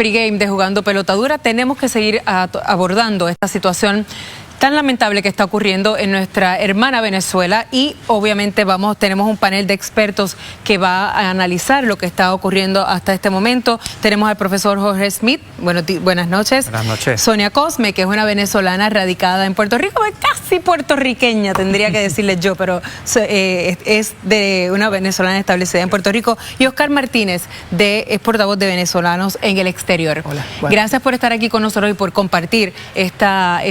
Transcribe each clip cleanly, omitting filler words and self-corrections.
Pregame de Jugando Pelotadura, tenemos que seguir abordando esta situación tan lamentable que está ocurriendo en nuestra hermana Venezuela y obviamente tenemos un panel de expertos que va a analizar lo que está ocurriendo hasta este momento. Tenemos al profesor Jorge Smith, buenas noches. Buenas noches. Sonia Cosme, que es una venezolana radicada en Puerto Rico, casi puertorriqueña tendría que decirles yo, pero es de una venezolana establecida en Puerto Rico. Y Oscar Martínez, es portavoz de venezolanos en el exterior. Hola. Gracias por estar aquí con nosotros y por compartir esta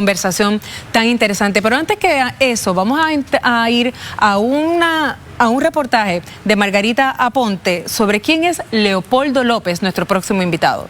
conversación tan interesante. Pero antes que eso, vamos a ir a un reportaje de Margarita Aponte sobre quién es Leopoldo López, nuestro próximo invitado.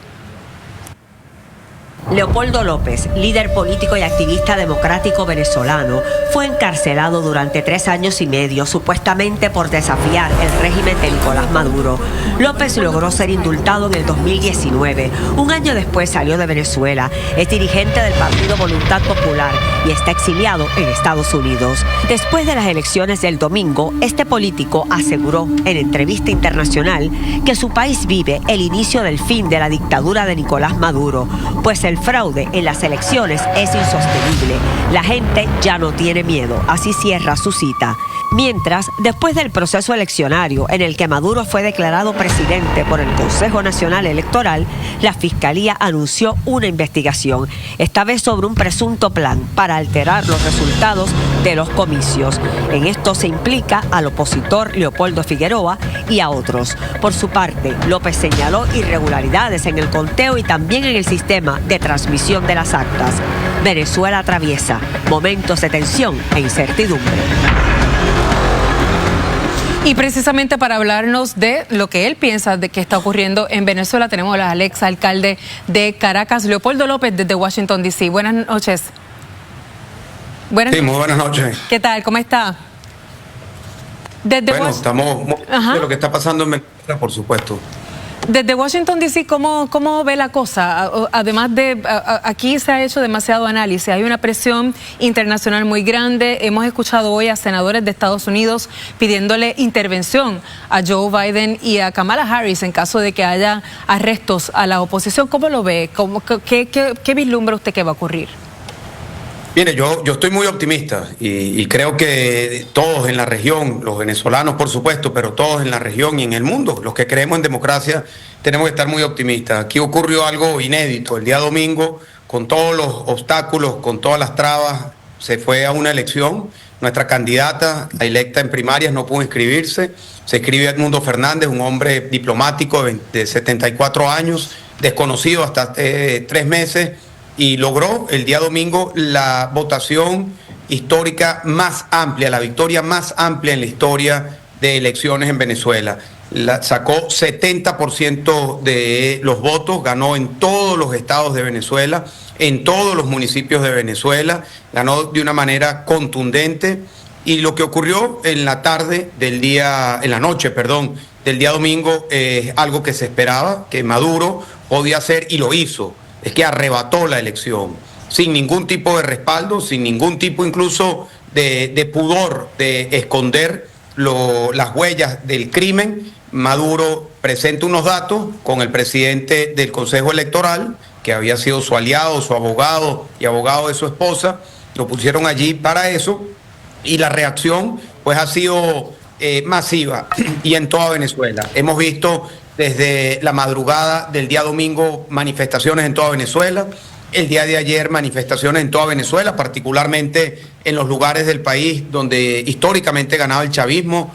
Leopoldo López, líder político y activista democrático venezolano, fue encarcelado durante 3 años y medio, supuestamente por desafiar el régimen de Nicolás Maduro. López logró ser indultado en el 2019. Un año después salió de Venezuela. Es dirigente del Partido Voluntad Popular y está exiliado en Estados Unidos. Después de las elecciones del domingo, este político aseguró en entrevista internacional que su país vive el inicio del fin de la dictadura de Nicolás Maduro, pues el fraude en las elecciones es insostenible. La gente ya no tiene miedo. Así cierra su cita. Mientras, después del proceso eleccionario en el que Maduro fue declarado presidente por el Consejo Nacional Electoral, la Fiscalía anunció una investigación, esta vez sobre un presunto plan para alterar los resultados de los comicios. En esto se implica al opositor Leopoldo Figueroa y a otros. Por su parte, López señaló irregularidades en el conteo y también en el sistema de transmisión de las actas. Venezuela atraviesa momentos de tensión e incertidumbre. Y precisamente para hablarnos de lo que él piensa de que está ocurriendo en Venezuela, tenemos al ex alcalde de Caracas, Leopoldo López, desde Washington, D.C. Buenas noches. Muy buenas noches. ¿Qué tal? ¿Cómo está? Estamos de lo que está pasando en Venezuela, por supuesto. Desde Washington, D.C., ¿cómo ve la cosa? Además aquí se ha hecho demasiado análisis, hay una presión internacional muy grande. Hemos escuchado hoy a senadores de Estados Unidos pidiéndole intervención a Joe Biden y a Kamala Harris en caso de que haya arrestos a la oposición. ¿Cómo lo ve? ¿Qué vislumbra usted que va a ocurrir? Mire, yo estoy muy optimista y creo que todos en la región, los venezolanos por supuesto, pero todos en la región y en el mundo, los que creemos en democracia, tenemos que estar muy optimistas. Aquí ocurrió algo inédito. El día domingo, con todos los obstáculos, con todas las trabas, se fue a una elección. Nuestra candidata, la electa en primarias, no pudo inscribirse. Se inscribió Edmundo Fernández, un hombre diplomático de 74 años, desconocido hasta 3 meses, y logró el día domingo la votación histórica más amplia, la victoria más amplia en la historia de elecciones en Venezuela. Sacó 70% de los votos, ganó en todos los estados de Venezuela, en todos los municipios de Venezuela, ganó de una manera contundente. Y lo que ocurrió en la noche del día domingo es algo que se esperaba, que Maduro podía hacer y lo hizo. Es que arrebató la elección, sin ningún tipo de respaldo, sin ningún tipo incluso de pudor de esconder las huellas del crimen. Maduro presenta unos datos con el presidente del Consejo Electoral, que había sido su aliado, su abogado y abogado de su esposa, lo pusieron allí para eso, y la reacción pues ha sido masiva y en toda Venezuela. Hemos visto desde la madrugada del día domingo manifestaciones en toda Venezuela, el día de ayer manifestaciones en toda Venezuela, particularmente en los lugares del país donde históricamente ganaba el chavismo,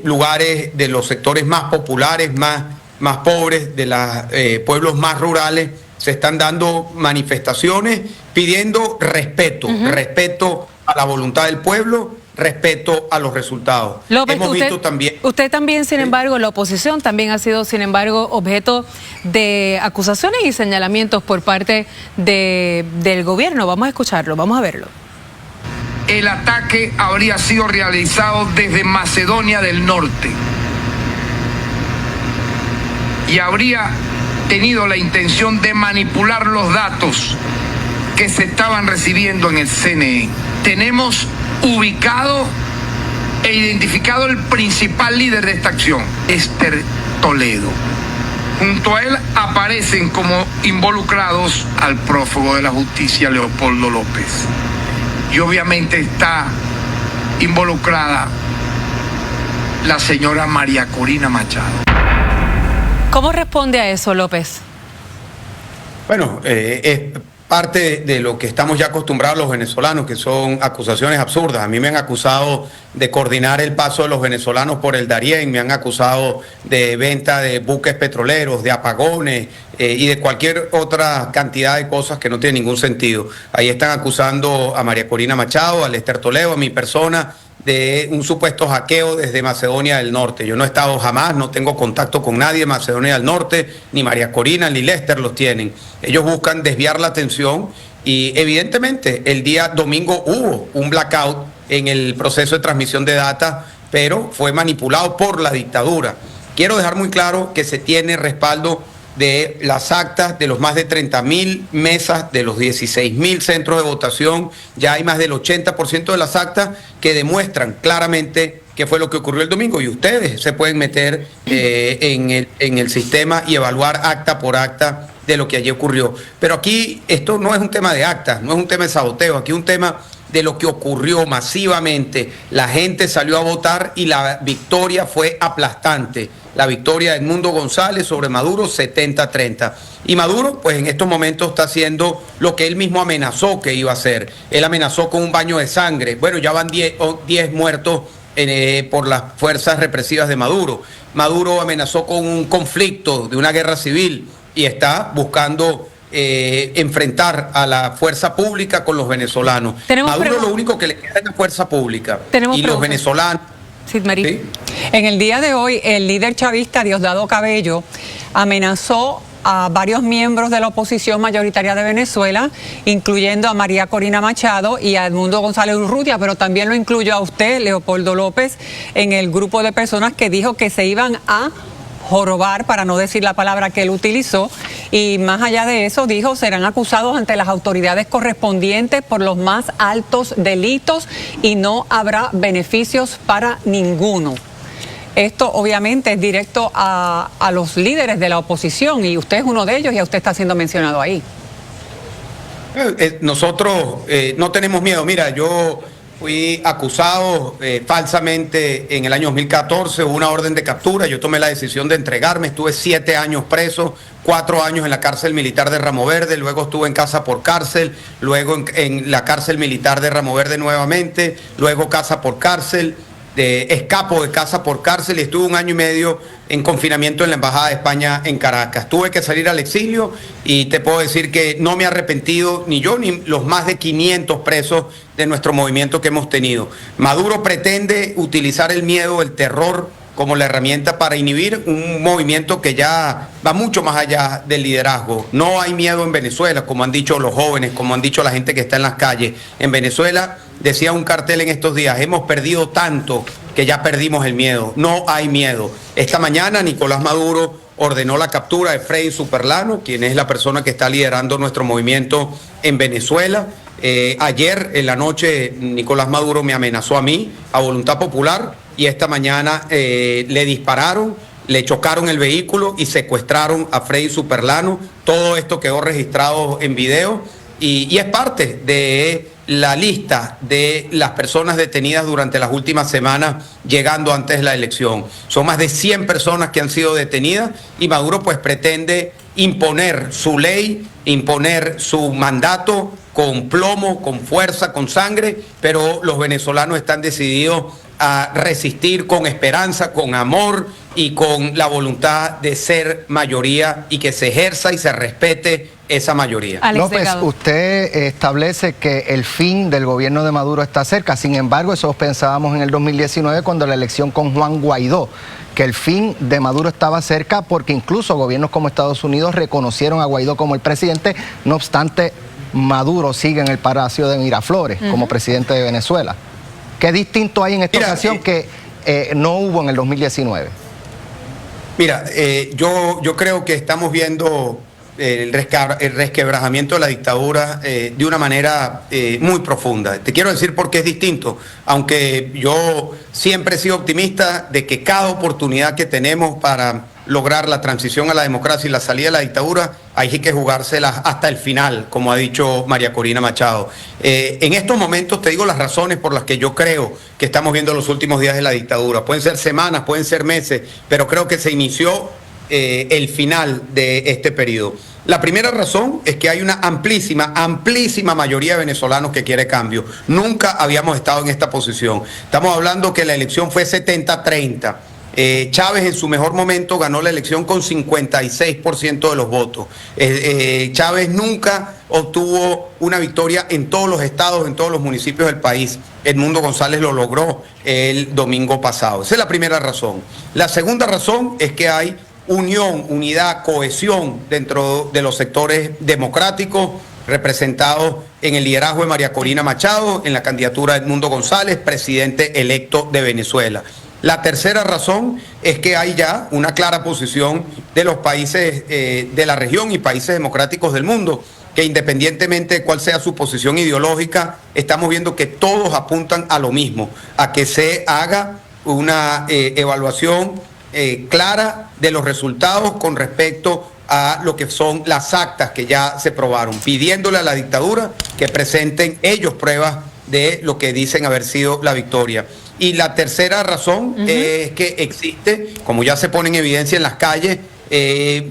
lugares de los sectores más populares, más pobres, de los pueblos más rurales. Se están dando manifestaciones pidiendo respeto a la voluntad del pueblo, respeto a los resultados. López, hemos visto también... Usted también, sin embargo, la oposición también ha sido, sin embargo, objeto de acusaciones y señalamientos por parte del gobierno. Vamos a escucharlo, vamos a verlo. El ataque habría sido realizado desde Macedonia del Norte y habría tenido la intención de manipular los datos que se estaban recibiendo en el CNE. Tenemos ubicado e identificado el principal líder de esta acción, Esther Toledo. Junto a él aparecen como involucrados al prófugo de la justicia Leopoldo López. Y obviamente está involucrada la señora María Corina Machado. ¿Cómo responde a eso, López? Bueno, es parte de lo que estamos ya acostumbrados los venezolanos, que son acusaciones absurdas. A mí me han acusado de coordinar el paso de los venezolanos por el Darién, me han acusado de venta de buques petroleros, de apagones y de cualquier otra cantidad de cosas que no tienen ningún sentido. Ahí están acusando a María Corina Machado, a Lester Toledo, a mi persona, de un supuesto hackeo desde Macedonia del Norte. Yo no he estado jamás, no tengo contacto con nadie de Macedonia del Norte, ni María Corina ni Lester los tienen. Ellos buscan desviar la atención y evidentemente el día domingo hubo un blackout en el proceso de transmisión de data, pero fue manipulado por la dictadura. Quiero dejar muy claro que se tiene respaldo de las actas de los más de 30.000 mesas, de los 16.000 centros de votación. Ya hay más del 80% de las actas que demuestran claramente qué fue lo que ocurrió el domingo, y ustedes se pueden meter en el sistema y evaluar acta por acta de lo que allí ocurrió. Pero aquí esto no es un tema de actas, no es un tema de saboteo, aquí es un tema de lo que ocurrió masivamente. La gente salió a votar y la victoria fue aplastante. La victoria de Edmundo González sobre Maduro, 70-30. Y Maduro, pues en estos momentos está haciendo lo que él mismo amenazó que iba a hacer. Él amenazó con un baño de sangre. Bueno, ya van 10 muertos por las fuerzas represivas de Maduro. Maduro amenazó con un conflicto, de una guerra civil, y está buscando enfrentar a la fuerza pública con los venezolanos. Maduro lo único que le queda es la fuerza pública. Y los venezolanos... Sí, María. ¿Sí? En el día de hoy, el líder chavista Diosdado Cabello amenazó a varios miembros de la oposición mayoritaria de Venezuela, incluyendo a María Corina Machado y a Edmundo González Urrutia, pero también lo incluyó a usted, Leopoldo López, en el grupo de personas que dijo que se iban a jorobar, para no decir la palabra que él utilizó, y más allá de eso dijo serán acusados ante las autoridades correspondientes por los más altos delitos y no habrá beneficios para ninguno. Esto obviamente es directo a los líderes de la oposición, y usted es uno de ellos y a usted está siendo mencionado ahí. Nosotros no tenemos miedo. Mira, yo fui acusado falsamente en el año 2014, hubo una orden de captura, yo tomé la decisión de entregarme, estuve 7 años preso, 4 años en la cárcel militar de Ramo Verde, luego estuve en casa por cárcel, luego en la cárcel militar de Ramo Verde nuevamente, luego casa por cárcel, escapo de casa por cárcel y estuve 1 año y medio en confinamiento en la Embajada de España en Caracas. Tuve que salir al exilio y te puedo decir que no me he arrepentido, ni yo ni los más de 500 presos de nuestro movimiento que hemos tenido. Maduro pretende utilizar el miedo, el terror, como la herramienta para inhibir un movimiento que ya va mucho más allá del liderazgo. No hay miedo en Venezuela, como han dicho los jóvenes, como han dicho la gente que está en las calles. En Venezuela, decía un cartel en estos días, hemos perdido tanto que ya perdimos el miedo. No hay miedo. Esta mañana Nicolás Maduro ordenó la captura de Freddy Superlano, quien es la persona que está liderando nuestro movimiento en Venezuela. Ayer en la noche Nicolás Maduro me amenazó a mí, a Voluntad Popular, y esta mañana le dispararon, le chocaron el vehículo y secuestraron a Freddy Superlano. Todo esto quedó registrado en video y es parte de la lista de las personas detenidas durante las últimas semanas, llegando antes de la elección. Son más de 100 personas que han sido detenidas y Maduro pues pretende imponer su ley, imponer su mandato con plomo, con fuerza, con sangre, pero los venezolanos están decididos a resistir con esperanza, con amor y con la voluntad de ser mayoría y que se ejerza y se respete esa mayoría. López, usted establece que el fin del gobierno de Maduro está cerca. Sin embargo, eso pensábamos en el 2019 cuando la elección con Juan Guaidó, que el fin de Maduro estaba cerca porque incluso gobiernos como Estados Unidos reconocieron a Guaidó como el presidente. No obstante, Maduro sigue en el Palacio de Miraflores como presidente de Venezuela. ¿Qué distinto hay en esta ocasión que no hubo en el 2019? Mira, yo creo que estamos viendo el resquebrajamiento de la dictadura de una manera muy profunda. Te quiero decir por qué es distinto, aunque yo siempre he sido optimista de que cada oportunidad que tenemos para lograr la transición a la democracia y la salida de la dictadura, hay que jugárselas hasta el final, como ha dicho María Corina Machado. En estos momentos te digo las razones por las que yo creo que estamos viendo los últimos días de la dictadura. Pueden ser semanas, pueden ser meses, pero creo que se inició el final de este periodo. La primera razón es que hay una amplísima mayoría de venezolanos que quiere cambio. Nunca habíamos estado en esta posición. Estamos hablando que la elección fue 70-30. Chávez en su mejor momento ganó la elección con 56% de los votos. Chávez nunca obtuvo una victoria en todos los estados, en todos los municipios del país. Edmundo González lo logró el domingo pasado. Esa es la primera razón. La segunda razón es que hay unión, unidad, cohesión dentro de los sectores democráticos representados en el liderazgo de María Corina Machado, en la candidatura de Edmundo González, presidente electo de Venezuela. La tercera razón es que hay ya una clara posición de los países de la región y países democráticos del mundo, que independientemente de cuál sea su posición ideológica, estamos viendo que todos apuntan a lo mismo, a que se haga una evaluación clara de los resultados con respecto a lo que son las actas que ya se probaron, pidiéndole a la dictadura que presenten ellos pruebas de lo que dicen haber sido la victoria. Y la tercera razón es que existe, como ya se pone en evidencia en las calles,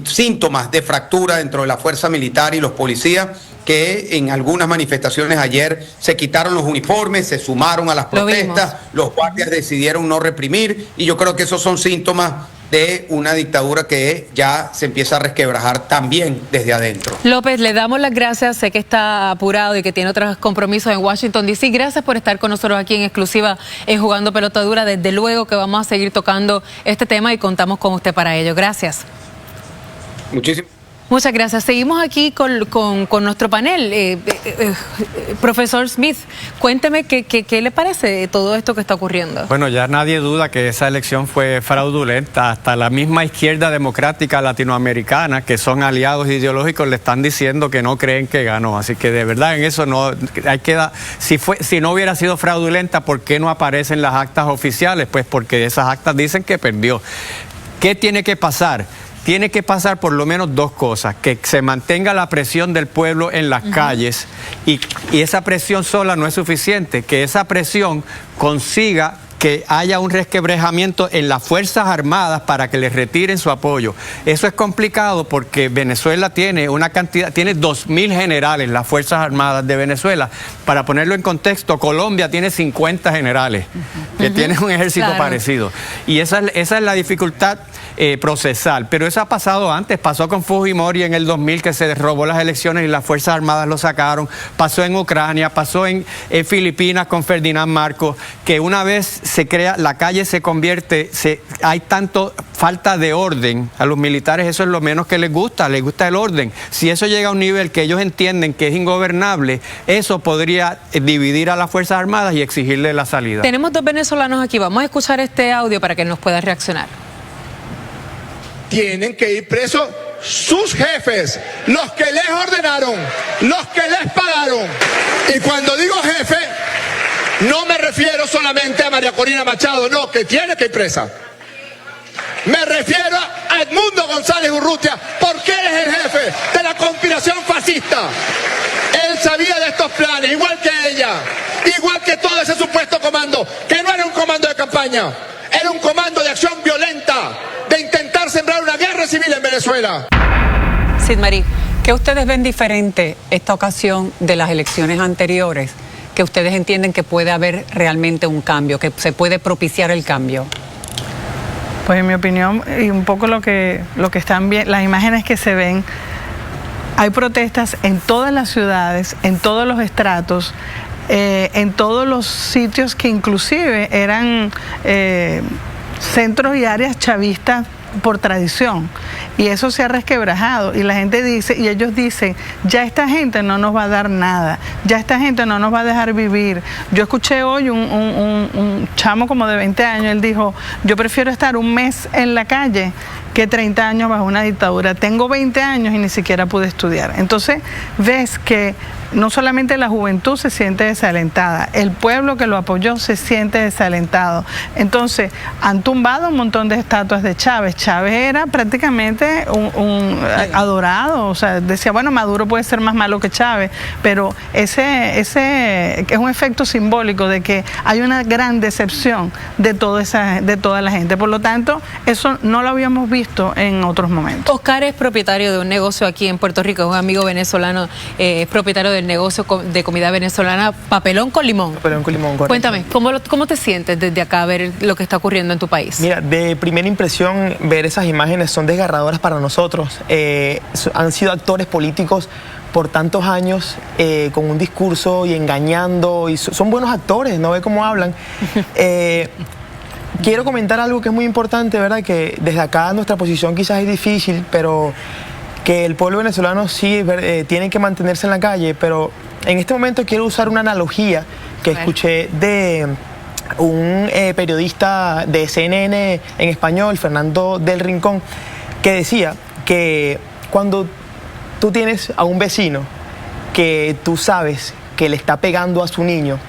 síntomas de fractura dentro de la fuerza militar y los policías, que en algunas manifestaciones ayer se quitaron los uniformes, se sumaron a las protestas, los guardias decidieron no reprimir, y yo creo que esos son síntomas de una dictadura que ya se empieza a resquebrajar también desde adentro. López, le damos las gracias, sé que está apurado y que tiene otros compromisos en Washington, D.C. Gracias por estar con nosotros aquí en exclusiva en Jugando Pelota Dura. Desde luego que vamos a seguir tocando este tema y contamos con usted para ello. Gracias. Muchas gracias. Seguimos aquí con nuestro panel. Profesor Smith, cuénteme qué le parece todo esto que está ocurriendo. Bueno, ya nadie duda que esa elección fue fraudulenta. Hasta la misma izquierda democrática latinoamericana, que son aliados ideológicos, le están diciendo que no creen que ganó. Así que de verdad en eso no hay que dar. Si no hubiera sido fraudulenta, ¿por qué no aparecen las actas oficiales? Pues porque esas actas dicen que perdió. ¿Qué tiene que pasar? Tiene que pasar por lo menos dos cosas: que se mantenga la presión del pueblo en las calles, y esa presión sola no es suficiente, que esa presión consiga que haya un resquebrajamiento en las Fuerzas Armadas para que les retiren su apoyo. Eso es complicado porque Venezuela tiene tiene 2.000 generales, las Fuerzas Armadas de Venezuela. Para ponerlo en contexto, Colombia tiene 50 generales, que tienen un ejército parecido. Y esa es la dificultad procesal. Pero eso ha pasado antes, pasó con Fujimori en el 2000, que se robó las elecciones y las Fuerzas Armadas lo sacaron, pasó en Ucrania, pasó en Filipinas con Ferdinand Marcos, que una vez se crea, la calle se convierte, hay tanto falta de orden a los militares, eso es lo menos que les gusta el orden. Si eso llega a un nivel que ellos entienden que es ingobernable, eso podría dividir a las Fuerzas Armadas y exigirle la salida. Tenemos dos venezolanos aquí, vamos a escuchar este audio para que nos pueda reaccionar. Tienen que ir presos sus jefes, los que les ordenaron, los que les pagaron. Y cuando digo jefe, no me refiero solamente a María Corina Machado, no, que tiene que ir presa. Me refiero a Edmundo González Urrutia, porque él es el jefe de la conspiración fascista. Él sabía de estos planes, igual que ella, igual que todo ese supuesto comando, que no era un comando de campaña, era un comando de acción violenta, de intentar sembrar una guerra civil en Venezuela. Sid Marí, ¿qué ustedes ven diferente esta ocasión de las elecciones anteriores? Que ustedes entienden que puede haber realmente un cambio, que se puede propiciar el cambio. Pues en mi opinión, y un poco lo que están viendo, las imágenes que se ven, hay protestas en todas las ciudades, en todos los estratos, en todos los sitios que inclusive eran centros y áreas chavistas por tradición, y eso se ha resquebrajado, y la gente dice, y ellos dicen, ya esta gente no nos va a dar nada, ya esta gente no nos va a dejar vivir. Yo escuché hoy un chamo como de 20 años, él dijo, yo prefiero estar un mes en la calle que 30 años bajo una dictadura. Tengo 20 años y ni siquiera pude estudiar. Entonces ves que no solamente la juventud se siente desalentada, el pueblo que lo apoyó se siente desalentado. Entonces han tumbado un montón de estatuas de Chávez. Chávez era prácticamente un adorado, o sea, decía, bueno, Maduro puede ser más malo que Chávez, pero ese es un efecto simbólico de que hay una gran decepción de toda la gente. Por lo tanto, eso no lo habíamos visto en otros momentos. Oscar es propietario de un negocio aquí en Puerto Rico, es un amigo venezolano, propietario del negocio de comida venezolana Papelón con Limón. Papelón con Limón, correcto. Cuéntame, ¿cómo te sientes desde acá a ver lo que está ocurriendo en tu país? Mira, de primera impresión, ver esas imágenes son desgarradoras para nosotros. Han sido actores políticos por tantos años con un discurso y engañando, y son buenos actores, ¿no ve cómo hablan? Quiero comentar algo que es muy importante, ¿verdad? Que desde acá nuestra posición quizás es difícil, pero que el pueblo venezolano sí tiene que mantenerse en la calle, pero en este momento quiero usar una analogía que escuché de un periodista de CNN en español, Fernando del Rincón, que decía que cuando tú tienes a un vecino que tú sabes que le está pegando a su niño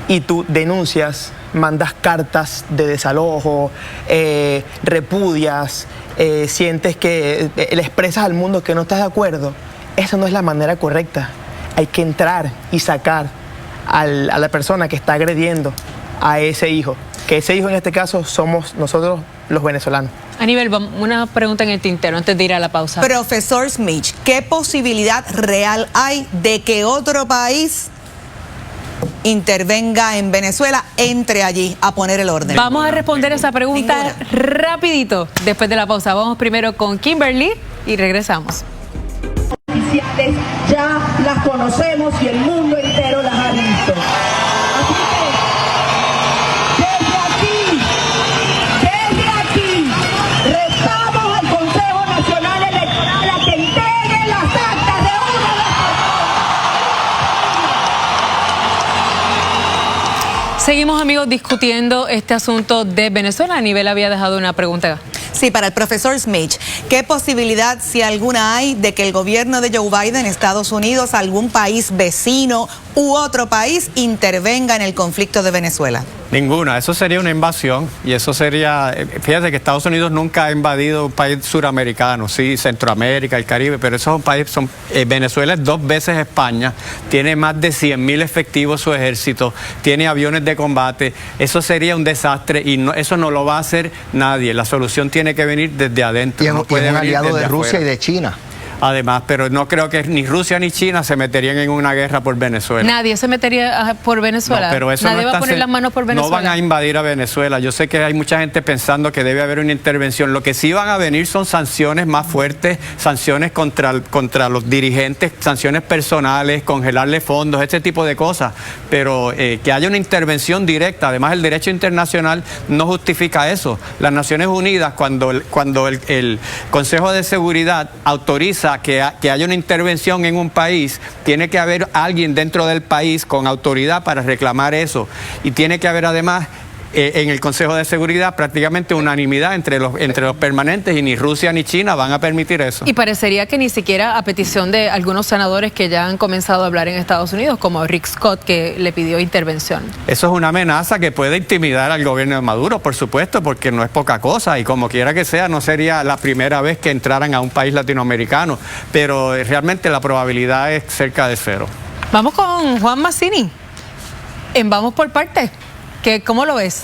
y tú denuncias, mandas cartas de desalojo, repudias, sientes que le expresas al mundo que no estás de acuerdo, esa no es la manera correcta. Hay que entrar y sacar a la persona que está agrediendo a ese hijo, que ese hijo en este caso somos nosotros los venezolanos. Aníbal, una pregunta en el tintero antes de ir a la pausa. Profesor Smith, ¿qué posibilidad real hay de que otro país intervenga en Venezuela, entre allí a poner el orden? Vamos a responder esa pregunta rapidito después de la pausa. Vamos primero con Kimberly y regresamos. Oficiales ya las conocemos y el mundo entero las ha visto. Así que desde aquí, retamos al Consejo Nacional Electoral a que entregue las actas de una vez. Seguimos, amigos, discutiendo este asunto de Venezuela. Aníbal había dejado una pregunta. Sí, para el profesor Smith, ¿qué posibilidad, si alguna hay, de que el gobierno de Joe Biden, Estados Unidos, algún país vecino u otro país intervenga en el conflicto de Venezuela? Ninguna, eso sería una invasión y eso sería, fíjate que Estados Unidos nunca ha invadido un país suramericano, sí, Centroamérica, el Caribe, pero esos son países, Venezuela es 2 veces España, tiene más de 100.000 efectivos su ejército, tiene aviones de combate, eso sería un desastre y eso no lo va a hacer nadie, la solución tiene que venir desde adentro. Y es un aliado de Rusia y de China. Además, pero no creo que ni Rusia ni China se meterían en una guerra por Venezuela. Nadie se metería por Venezuela. No, pero eso nadie no va a poner las manos por Venezuela. No van a invadir a Venezuela. Yo sé que hay mucha gente pensando que debe haber una intervención. Lo que sí van a venir son sanciones más fuertes, sanciones contra los dirigentes, sanciones personales, congelarle fondos, ese tipo de cosas. Pero que haya una intervención directa, además el derecho internacional no justifica eso. Las Naciones Unidas, cuando el Consejo de Seguridad autoriza que haya una intervención en un país, tiene que haber alguien dentro del país con autoridad para reclamar eso. Y tiene que haber además en el Consejo de Seguridad prácticamente unanimidad entre los permanentes, y ni Rusia ni China van a permitir eso. Y parecería que ni siquiera a petición de algunos senadores que ya han comenzado a hablar en Estados Unidos, como Rick Scott, que le pidió intervención. Eso es una amenaza que puede intimidar al gobierno de Maduro, por supuesto, porque no es poca cosa, y como quiera que sea, no sería la primera vez que entraran a un país latinoamericano, pero realmente la probabilidad es cerca de 0. Vamos con Juan Mazzini, en Vamos por Partes. ¿Cómo lo ves?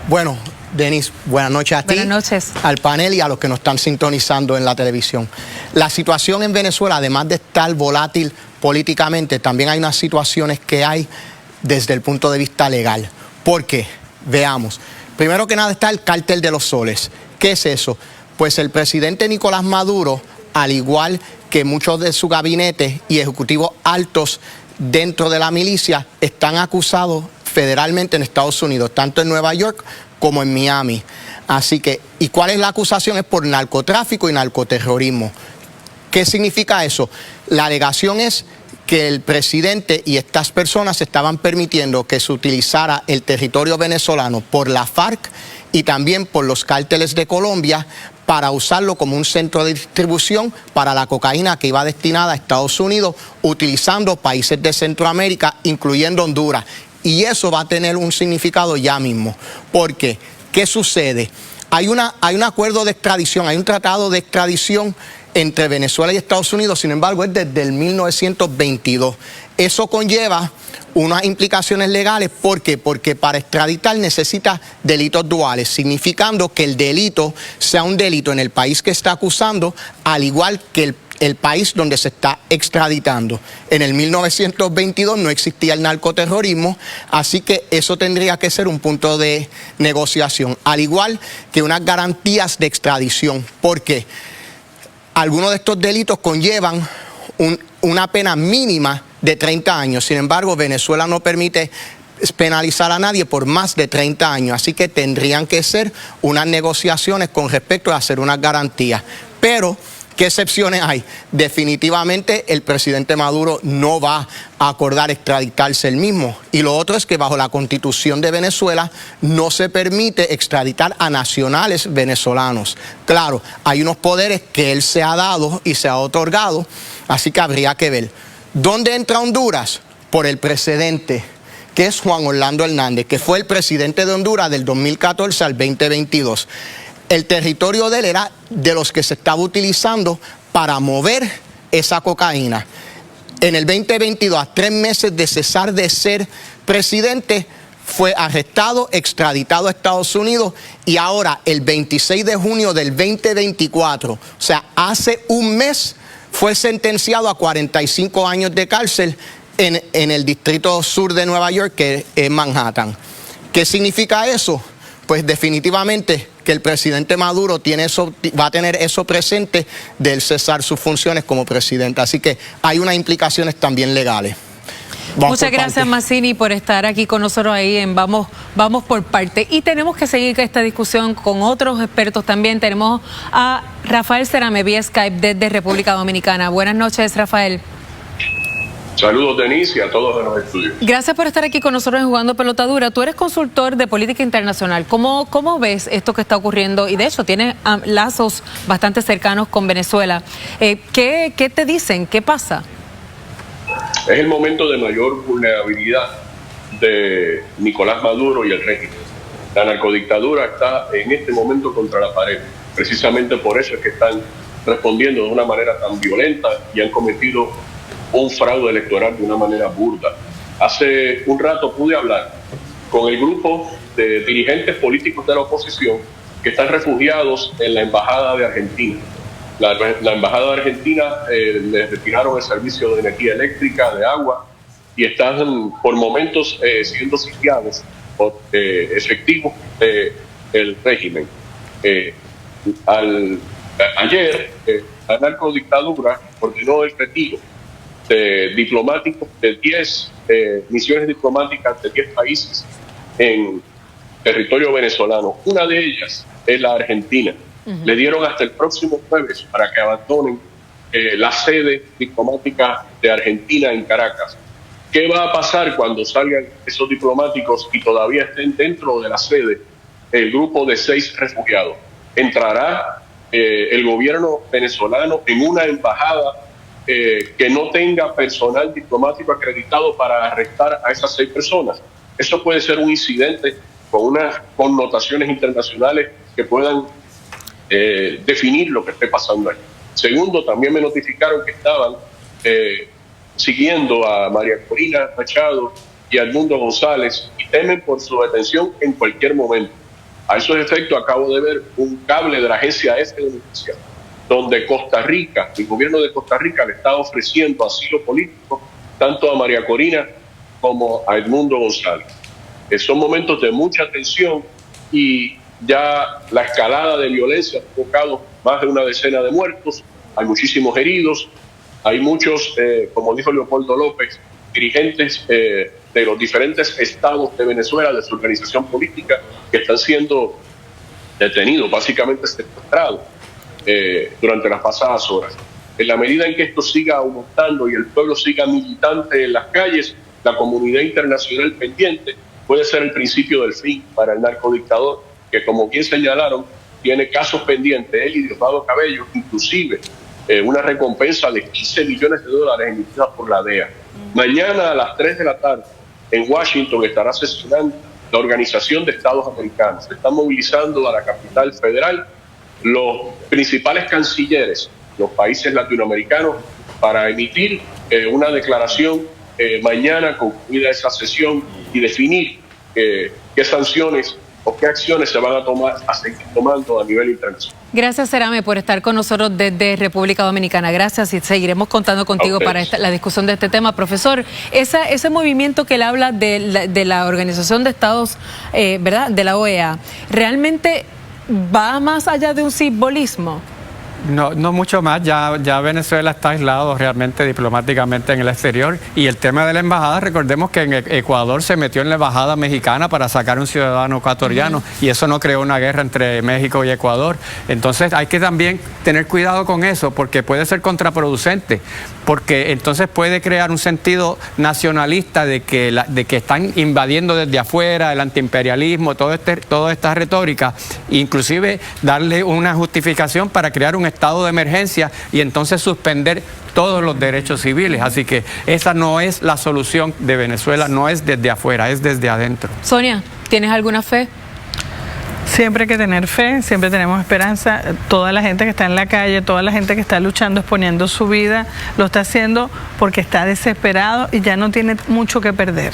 Bueno, Denis, buenas noches a ti, buenas noches, al panel y a los que nos están sintonizando en la televisión. La situación en Venezuela, además de estar volátil políticamente, también hay unas situaciones que hay desde el punto de vista legal. ¿Por qué? Veamos. Primero que nada está el Cártel de los Soles. ¿Qué es eso? Pues el presidente Nicolás Maduro, al igual que muchos de su gabinete y ejecutivos altos dentro de la milicia, están acusados federalmente en Estados Unidos, tanto en Nueva York como en Miami. Así que, ¿y cuál es la acusación? Es por narcotráfico y narcoterrorismo. ¿Qué significa eso? La alegación es que el presidente y estas personas estaban permitiendo que se utilizara el territorio venezolano por la FARC y también por los cárteles de Colombia para usarlo como un centro de distribución para la cocaína que iba destinada a Estados Unidos, utilizando países de Centroamérica, incluyendo Honduras. Y eso va a tener un significado ya mismo. Porque, ¿qué sucede? Hay un acuerdo de extradición, hay un tratado de extradición entre Venezuela y Estados Unidos, sin embargo, es desde el 1922. Eso conlleva unas implicaciones legales. ¿Por qué? Porque para extraditar necesita delitos duales, significando que el delito sea un delito en el país que está acusando, al igual que el país donde se está extraditando. En el 1922 no existía el narcoterrorismo, así que eso tendría que ser un punto de negociación, al igual que unas garantías de extradición, porque algunos de estos delitos conllevan una pena mínima de 30 años. Sin embargo, Venezuela no permite penalizar a nadie por más de 30 años, así que tendrían que ser unas negociaciones con respecto a hacer unas garantías. Pero ¿qué excepciones hay? Definitivamente el presidente Maduro no va a acordar extraditarse él mismo. Y lo otro es que bajo la Constitución de Venezuela no se permite extraditar a nacionales venezolanos. Claro, hay unos poderes que él se ha dado y se ha otorgado, así que habría que ver. ¿Dónde entra Honduras? Por el precedente, que es Juan Orlando Hernández, que fue el presidente de Honduras del 2014 al 2022. El territorio de él era de los que se estaba utilizando para mover esa cocaína. En el 2022, a 3 meses de cesar de ser presidente, fue arrestado, extraditado a Estados Unidos y ahora, el 26 de junio del 2024, o sea, hace un mes, fue sentenciado a 45 años de cárcel en el distrito sur de Nueva York, que es Manhattan. ¿Qué significa eso? Pues definitivamente que el presidente Maduro va a tener eso presente del cesar sus funciones como presidente. Así que hay unas implicaciones también legales. Muchas gracias, Mazzini, por estar aquí con nosotros ahí en Vamos por Parte. Y tenemos que seguir esta discusión con otros expertos también. Tenemos a Rafael Cerame vía Skype desde República Dominicana. Buenas noches, Rafael. Saludos, Denise, y a todos en los estudios. Gracias por estar aquí con nosotros en Jugando Pelota Dura. Tú eres consultor de política internacional. ¿Cómo ves esto que está ocurriendo? Y de hecho, tienes lazos bastante cercanos con Venezuela. ¿Qué te dicen? ¿Qué pasa? Es el momento de mayor vulnerabilidad de Nicolás Maduro y el régimen. La narcodictadura está en este momento contra la pared. Precisamente por eso es que están respondiendo de una manera tan violenta y han cometido un fraude electoral de una manera burda. Hace un rato pude hablar con el grupo de dirigentes políticos de la oposición que están refugiados en la Embajada de Argentina. La Embajada de Argentina les retiraron el servicio de energía eléctrica, de agua, y están por momentos siendo sitiados por efectivos del régimen. Ayer, la narcodictadura ordenó el retiro de diplomáticos de 10 misiones diplomáticas de 10 países en territorio venezolano. Una de ellas es la Argentina. Le dieron hasta el próximo jueves para que abandonen la sede diplomática de Argentina en Caracas. ¿Qué va a pasar cuando salgan esos diplomáticos y todavía estén dentro de la sede el grupo de 6 refugiados? ¿Entrará el gobierno venezolano en una embajada que no tenga personal diplomático acreditado para arrestar a esas 6 personas? Eso puede ser un incidente con unas connotaciones internacionales que puedan definir lo que esté pasando ahí. Segundo, también me notificaron que estaban siguiendo a María Corina Machado y a Edmundo González y temen por su detención en cualquier momento. A esos efectos acabo de ver un cable de la agencia EFE de noticias donde Costa Rica, el gobierno de Costa Rica le está ofreciendo asilo político tanto a María Corina como a Edmundo González. Son momentos de mucha tensión y ya la escalada de violencia ha provocado más de una decena de muertos, hay muchísimos heridos, hay muchos, como dijo Leopoldo López, dirigentes de los diferentes estados de Venezuela, de su organización política, que están siendo detenidos, básicamente secuestrados durante las pasadas horas. En la medida en que esto siga aumentando y el pueblo siga militante en las calles, la comunidad internacional pendiente puede ser el principio del fin para el narcodictador, que como bien señalaron, tiene casos pendientes, él y Diosdado Cabello, inclusive una recompensa de $15 millones emitida por la DEA. Mañana a las 3 de la tarde en Washington estará sesionando la Organización de Estados Americanos. Se están movilizando a la capital federal los principales cancilleres, los países latinoamericanos, para emitir una declaración mañana concluida esa sesión y definir qué sanciones o qué acciones se van a seguir tomando a nivel internacional. Gracias, Serame, por estar con nosotros desde República Dominicana. Gracias y seguiremos contando contigo para la discusión de este tema. Profesor, ese movimiento que él habla de la Organización de Estados, ¿verdad?, de la OEA, ¿realmente va más allá de un simbolismo? No mucho más, ya Venezuela está aislado realmente diplomáticamente en el exterior, y el tema de la embajada, recordemos que en Ecuador se metió en la embajada mexicana para sacar un ciudadano ecuatoriano y eso no creó una guerra entre México y Ecuador. Entonces hay que también tener cuidado con eso porque puede ser contraproducente, porque entonces puede crear un sentido nacionalista de que están invadiendo desde afuera, el antiimperialismo, toda esta retórica, inclusive darle una justificación para crear un estado de emergencia y entonces suspender todos los derechos civiles. Así que esa no es la solución de Venezuela, no es desde afuera, es desde adentro. Sonia, ¿tienes alguna fe? Siempre hay que tener fe, siempre tenemos esperanza. Toda la gente que está en la calle, toda la gente que está luchando, exponiendo su vida, lo está haciendo porque está desesperado y ya no tiene mucho que perder.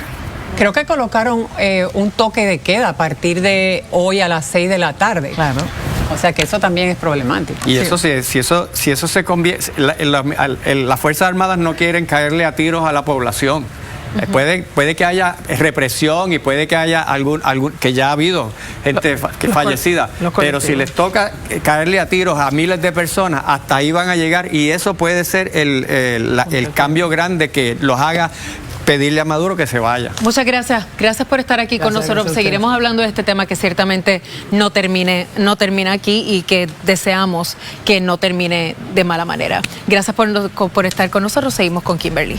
Creo que colocaron un toque de queda a partir de hoy a las 6 de la tarde. Claro. O sea que eso también es problemático. Y eso si eso se convierte, las Fuerzas Armadas no quieren caerle a tiros a la población. Puede que haya represión y puede que haya que ya ha habido gente fallecida, pero si les toca caerle a tiros a miles de personas, hasta ahí van a llegar y eso puede ser el cambio grande que los haga pedirle a Maduro que se vaya. Muchas gracias. Gracias por estar aquí con nosotros. Seguiremos hablando de este tema que ciertamente no termina aquí y que deseamos que no termine de mala manera. Gracias por estar con nosotros. Seguimos con Kimberly.